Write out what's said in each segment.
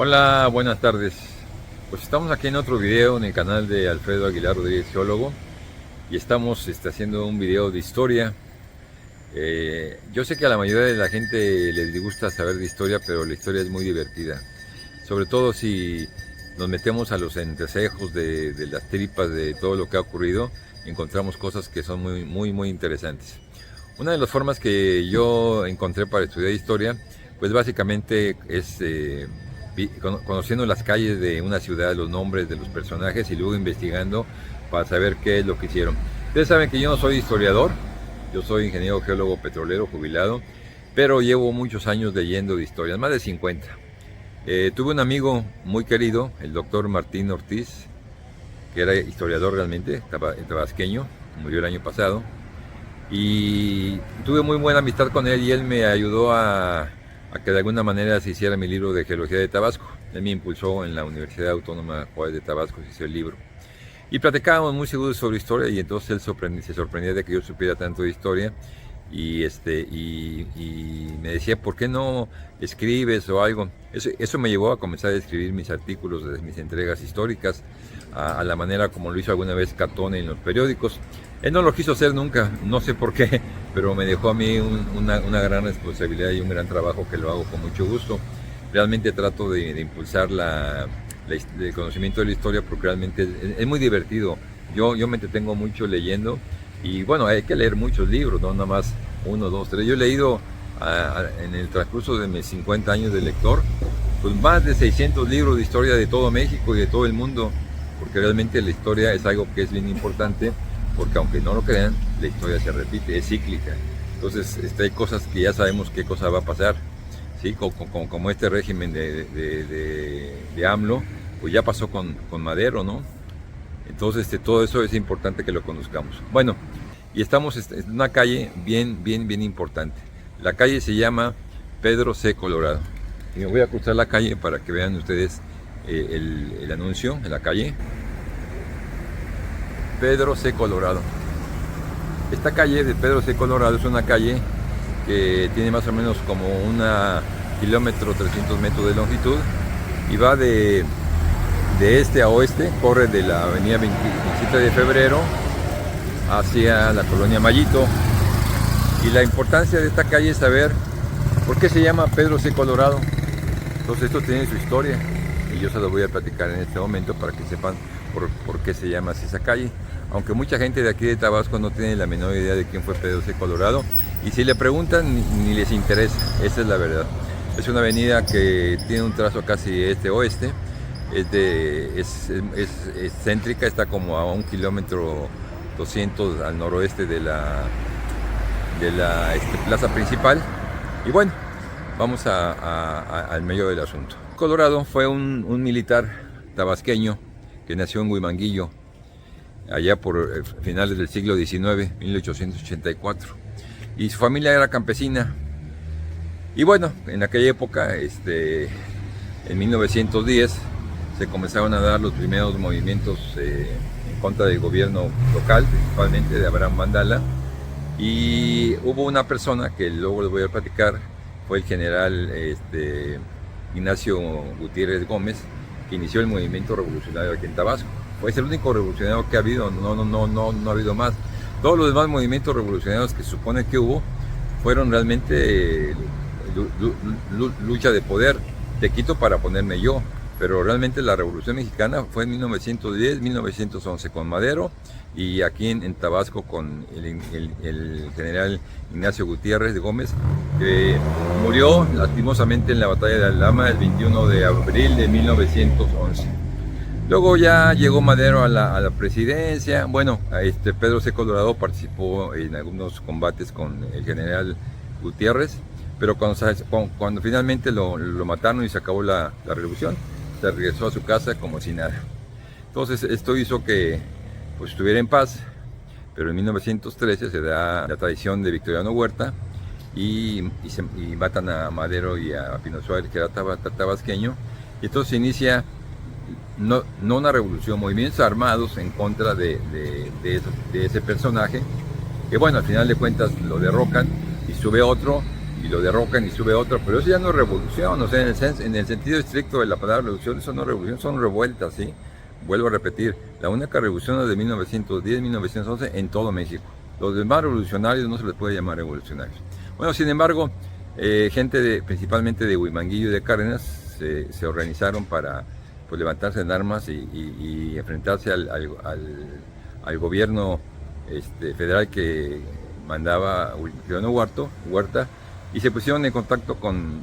Hola, buenas tardes. Pues estamos aquí en otro video en el canal de Alfredo Aguilar Rodríguez, geólogo, y estamos haciendo un video de historia. Yo sé que a la mayoría de la gente les disgusta saber de historia, pero la historia es muy divertida. Sobre todo si nos metemos a los entresejos de las tripas de todo lo que ha ocurrido, encontramos cosas que son muy interesantes. Una de las formas que yo encontré para estudiar historia, pues básicamente es conociendo las calles de una ciudad, los nombres de los personajes y luego investigando para saber qué es lo que hicieron. Ustedes saben que yo no soy historiador, yo soy ingeniero geólogo petrolero jubilado, pero llevo muchos años leyendo de historias, más de 50. Tuve un amigo muy querido, el doctor Martín Ortiz, que era historiador realmente, tabasqueño, murió el año pasado, y tuve muy buena amistad con él y él me ayudó a que de alguna manera se hiciera mi libro de geología de Tabasco. Él me impulsó en la Universidad Autónoma Juárez de Tabasco, se hizo el libro. Y platicábamos muy seguros sobre historia y entonces él se sorprendía de que yo supiera tanto de historia y me decía, ¿por qué no escribes o algo? Eso me llevó a comenzar a escribir mis artículos de mis entregas históricas a la manera como lo hizo alguna vez Catón en los periódicos. Él no lo quiso hacer nunca, no sé por qué, pero me dejó a mí una gran responsabilidad y un gran trabajo que lo hago con mucho gusto. Realmente trato de impulsar el conocimiento de la historia porque realmente es muy divertido. Yo me entretengo mucho leyendo y bueno, hay que leer muchos libros, no nada más uno, dos, tres. Yo he leído en el transcurso de mis 50 años de lector, pues más de 600 libros de historia de todo México y de todo el mundo, porque realmente la historia es algo que es bien importante, porque aunque no lo crean, la historia se repite, es cíclica. Entonces hay cosas que ya sabemos qué cosa va a pasar, ¿sí? Como este régimen de AMLO, pues ya pasó con Madero, ¿no? Entonces todo eso es importante que lo conozcamos. Bueno, y estamos en una calle bien importante. La calle se llama Pedro C. Colorado. Y me voy a cruzar la calle para que vean ustedes el anuncio en la calle. Pedro C. Colorado. Esta calle de Pedro C. Colorado es una calle que tiene más o menos como 1,300 metros de longitud y va de este a oeste, corre de la avenida 27 de febrero hacia la colonia Mallito. Y la importancia de esta calle es saber por qué se llama Pedro C. Colorado. Entonces esto tiene su historia y yo se lo voy a platicar en este momento para que sepan por qué se llama así esa calle. Aunque mucha gente de aquí de Tabasco no tiene la menor idea de quién fue Pedro C. Colorado, y si le preguntan ni les interesa, esa es la verdad. Es una avenida que tiene un trazo casi este-oeste, es céntrica, está como a 1,2 kilómetros al noroeste de la plaza principal. Y bueno, vamos al medio del asunto. Colorado fue un militar tabasqueño que nació en Huimanguillo, allá por finales del siglo XIX, 1884. Y su familia era campesina. Y bueno, en aquella época, en 1910, se comenzaron a dar los primeros movimientos en contra del gobierno local, principalmente de Abraham Mandala. Y hubo una persona que luego les voy a platicar, fue el general Ignacio Gutiérrez Gómez, que inició el movimiento revolucionario aquí en Tabasco. Fue el único revolucionario que ha habido, no ha habido más. Todos los demás movimientos revolucionarios que se supone que hubo fueron realmente lucha de poder, te quito para ponerme yo. Pero realmente la Revolución Mexicana fue en 1910, 1911 con Madero y aquí en Tabasco con el general Ignacio Gutiérrez de Gómez, que murió lastimosamente en la batalla de Aldama el 21 de abril de 1911. Luego ya llegó Madero a la presidencia. Bueno, Pedro C. Colorado participó en algunos combates con el general Gutiérrez, pero cuando finalmente lo mataron y se acabó la revolución, se regresó a su casa como si nada. Entonces esto hizo que pues estuviera en paz, pero en 1913 se da la traición de Victoriano Huerta y matan a Madero y a Pino Suárez, que era tabasqueño, y entonces se inicia no una revolución, movimientos armados en contra de ese personaje, que bueno, al final de cuentas lo derrocan y sube otro y lo derrocan y sube otro, pero eso ya no es revolución, o sea, en el sentido estricto de la palabra revolución, eso no es revolución, son revueltas, ¿sí? Vuelvo a repetir, la única revolución es de 1910-1911 en todo México. Los demás revolucionarios no se les puede llamar revolucionarios. Bueno, sin embargo, gente principalmente de Huimanguillo y de Cárdenas se organizaron para pues, levantarse en armas y enfrentarse al gobierno federal que mandaba Venustiano Huerta, y se pusieron en contacto con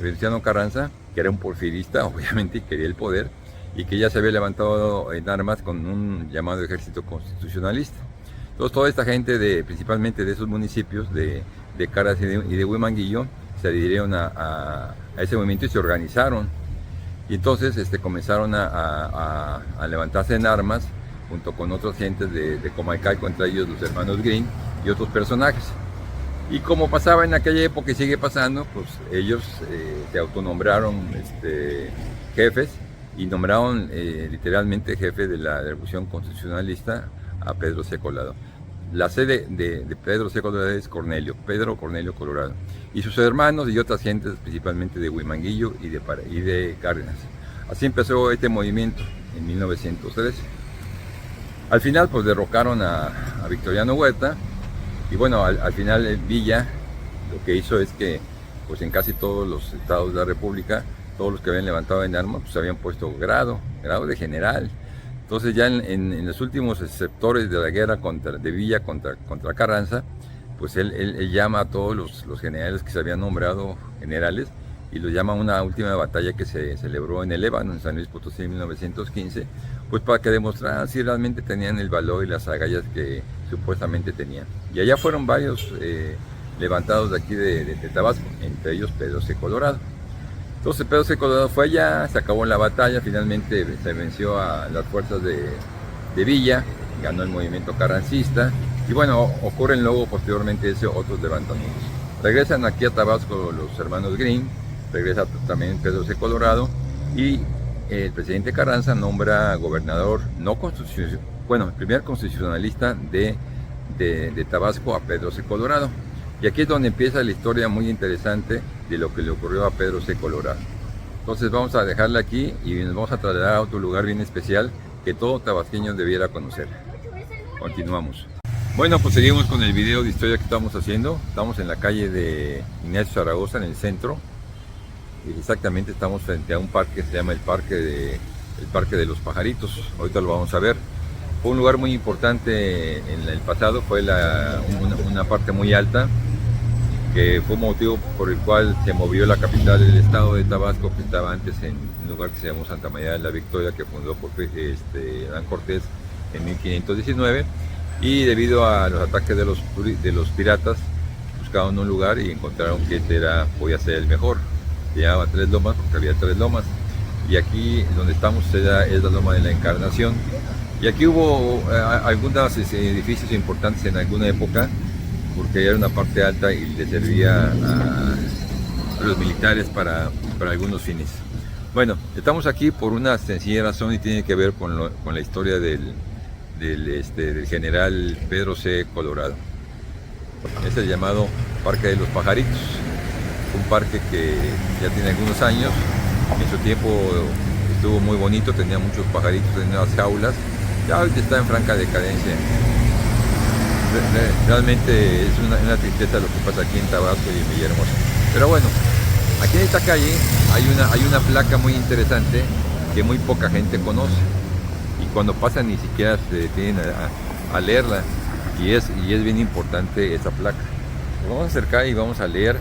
Venustiano Carranza, que era un porfirista, obviamente, y quería el poder, y que ya se había levantado en armas con un llamado ejército constitucionalista. Entonces toda esta gente, principalmente de esos municipios, de Caras y de Huimanguillo, se adhirieron a ese movimiento y se organizaron. Y entonces comenzaron a levantarse en armas, junto con otras gentes de Comalcalco, entre ellos los hermanos Green y otros personajes. Y como pasaba en aquella época y sigue pasando, pues ellos se autonombraron jefes y nombraron literalmente jefe de la Revolución Constitucionalista a Pedro C. Colorado. La sede de Pedro C. Colorado es Pedro Cornelio Colorado. Y sus hermanos y otras gentes, principalmente de Huimanguillo y de Cárdenas. Así empezó este movimiento en 1913. Al final, pues derrocaron a Victoriano Huerta. Y bueno, al final Villa lo que hizo es que pues en casi todos los estados de la República, todos los que habían levantado en armas, pues habían puesto grado de general. Entonces ya en los últimos sectores de la guerra de Villa contra Carranza, pues él llama a todos los generales que se habían nombrado generales y los llama a una última batalla que se celebró en el Ébano, en San Luis Potosí en 1915, pues para que demostraran si realmente tenían el valor y las agallas que supuestamente tenían. Y allá fueron varios levantados de aquí de Tabasco, entre ellos Pedro C. Colorado. Entonces Pedro C. Colorado fue allá, se acabó la batalla, finalmente se venció a las fuerzas de Villa, ganó el movimiento carrancista, y bueno, ocurren luego posteriormente otros levantamientos. Regresan aquí a Tabasco los hermanos Green, regresa también Pedro C. Colorado, y el presidente Carranza nombra gobernador, el primer constitucionalista de Tabasco a Pedro C. Colorado. Y aquí es donde empieza la historia muy interesante de lo que le ocurrió a Pedro C. Colorado. Entonces vamos a dejarla aquí y nos vamos a trasladar a otro lugar bien especial que todo tabasqueño debiera conocer. Continuamos. Bueno, pues seguimos con el video de historia que estamos haciendo. Estamos en la calle de Ignacio Zaragoza, en el centro. Y exactamente estamos frente a un parque que se llama el Parque de los Pajaritos. Ahorita lo vamos a ver. Fue un lugar muy importante en el pasado, fue una parte muy alta, que fue motivo por el cual se movió la capital del estado de Tabasco, que estaba antes en un lugar que se llamó Santa María de la Victoria, que fundó por Hernán Cortés en 1519, y debido a los ataques de los piratas, buscaron un lugar y encontraron que podía ser el mejor. Se llamaba Tres Lomas porque había tres lomas, y aquí donde estamos es la Loma de la Encarnación. Y aquí hubo algunos edificios importantes en alguna época, porque era una parte alta y le servía a los militares para algunos fines. Bueno, estamos aquí por una sencilla razón y tiene que ver con la historia del general Pedro C. Colorado. Es el llamado Parque de los Pajaritos, un parque que ya tiene algunos años. En su tiempo estuvo muy bonito, tenía muchos pajaritos, tenía unas jaulas. Ya ahorita está en franca decadencia. Realmente es una tristeza lo que pasa aquí en Tabasco y en Villahermosa. Pero bueno, aquí en esta calle hay una placa muy interesante que muy poca gente conoce. Y cuando pasan ni siquiera se detienen a leerla. Y es bien importante esa placa. Nos vamos a acercar y vamos a leer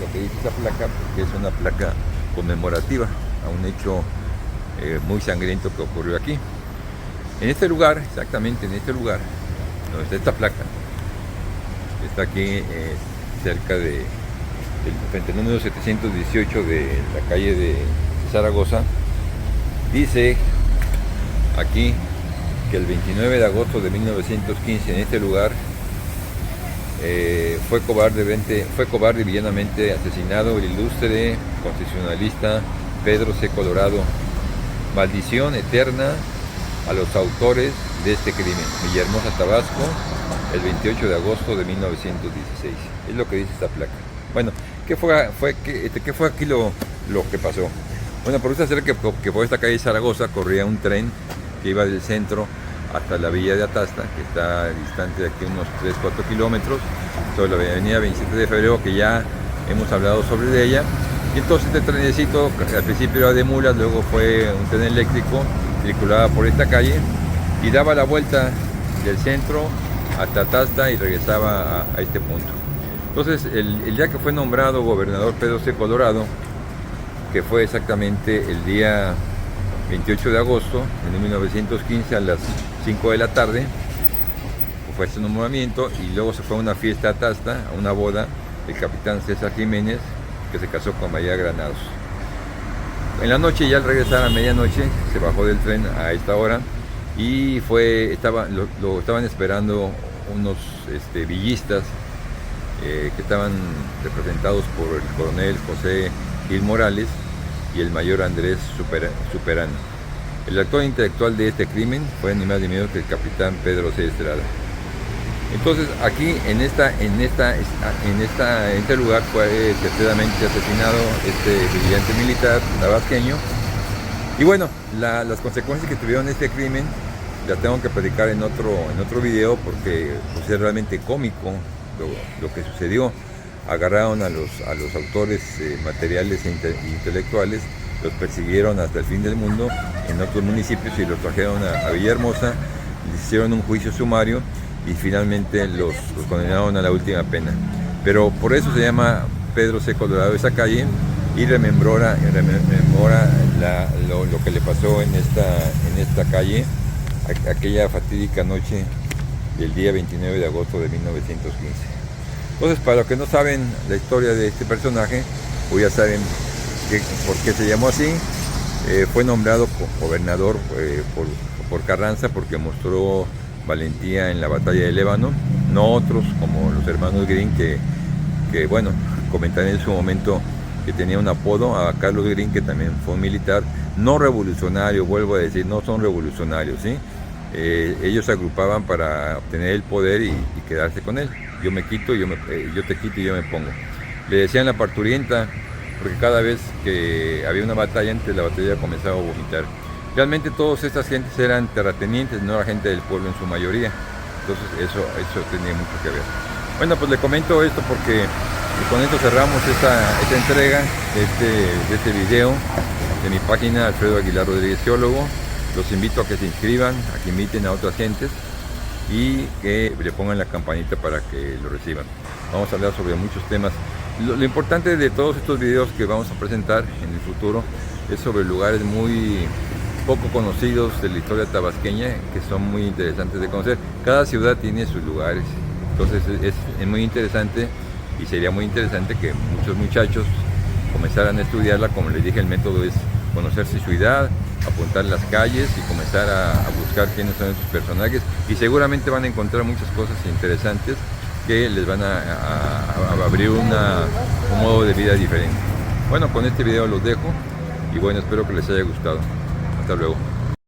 lo que dice esa placa, porque es una placa conmemorativa a un hecho muy sangriento que ocurrió aquí. En este lugar, exactamente en este lugar, donde está esta placa, está aquí cerca frente al número 718 de la calle de Zaragoza, dice aquí que el 29 de agosto de 1915 en este lugar fue cobarde y villanamente asesinado el ilustre constitucionalista Pedro C. Colorado. Maldición eterna a los autores de este crimen. Villahermosa, Tabasco, el 28 de agosto de 1916. Es lo que dice esta placa. Bueno, ¿qué fue aquí lo que pasó? Bueno, por esta cerca que por esta calle Zaragoza corría un tren que iba del centro hasta la villa de Atasta, que está distante de aquí unos 3-4 kilómetros, sobre la avenida 27 de febrero, que ya hemos hablado sobre ella. Y entonces este trenecito, al principio era de mulas, luego fue un tren eléctrico, circulaba por esta calle y daba la vuelta del centro hasta Atasta y regresaba a este punto. Entonces, el día que fue nombrado gobernador Pedro C. Colorado, que fue exactamente el día 28 de agosto de 1915 a las 5 de la tarde, fue este nombramiento, y luego se fue a una fiesta a Atasta, a una boda del capitán César Jiménez, que se casó con María Granados. En la noche, ya al regresar a medianoche, se bajó del tren a esta hora y lo estaban esperando unos villistas que estaban representados por el coronel José Gil Morales y el mayor Andrés Superano. El actor intelectual de este crimen fue ni más ni menos que el capitán Pedro C. Estrada. Entonces, aquí en este lugar fue certeramente asesinado este brillante militar tabasqueño. Y bueno, las consecuencias que tuvieron este crimen las tengo que platicar en otro video, porque pues, es realmente cómico lo que sucedió. Agarraron a los autores materiales e intelectuales, los persiguieron hasta el fin del mundo en otros municipios y los trajeron a Villahermosa, les hicieron un juicio sumario y finalmente los condenaron a la última pena. Pero por eso se llama Pedro C. Colorado esa calle, y rememora lo que le pasó en esta calle aquella fatídica noche del día 29 de agosto de 1915. Entonces, para los que no saben la historia de este personaje, pues ya saben por qué se llamó así. Fue nombrado gobernador por Carranza porque mostró valentía en la batalla de Lébano, no otros como los hermanos Green, que bueno, comentaré en su momento que tenía un apodo, a Carlos Green, que también fue un militar, no revolucionario, vuelvo a decir, no son revolucionarios, ¿sí? Ellos se agrupaban para obtener el poder y quedarse con él. Yo me quito, yo te quito y yo me pongo. Le decían la parturienta, porque cada vez que había una batalla, antes la batalla comenzaba a vomitar. Realmente todas estas gentes eran terratenientes, no era gente del pueblo en su mayoría. Entonces eso tenía mucho que ver. Bueno, pues le comento esto porque con esto cerramos esta entrega de este video de mi página Alfredo Aguilar Rodríguez Geólogo. Los invito a que se inscriban, a que inviten a otras gentes y que le pongan la campanita para que lo reciban. Vamos a hablar sobre muchos temas. Lo importante de todos estos videos que vamos a presentar en el futuro es sobre lugares muy poco conocidos de la historia tabasqueña, que son muy interesantes de conocer. Cada ciudad tiene sus lugares, entonces es muy interesante, y sería muy interesante que muchos muchachos comenzaran a estudiarla. Como les dije, el método es conocer su ciudad, apuntar las calles y comenzar a buscar quiénes son esos personajes, y seguramente van a encontrar muchas cosas interesantes que les van a abrir un modo de vida diferente. Bueno, con este video los dejo y bueno, espero que les haya gustado. Hasta luego.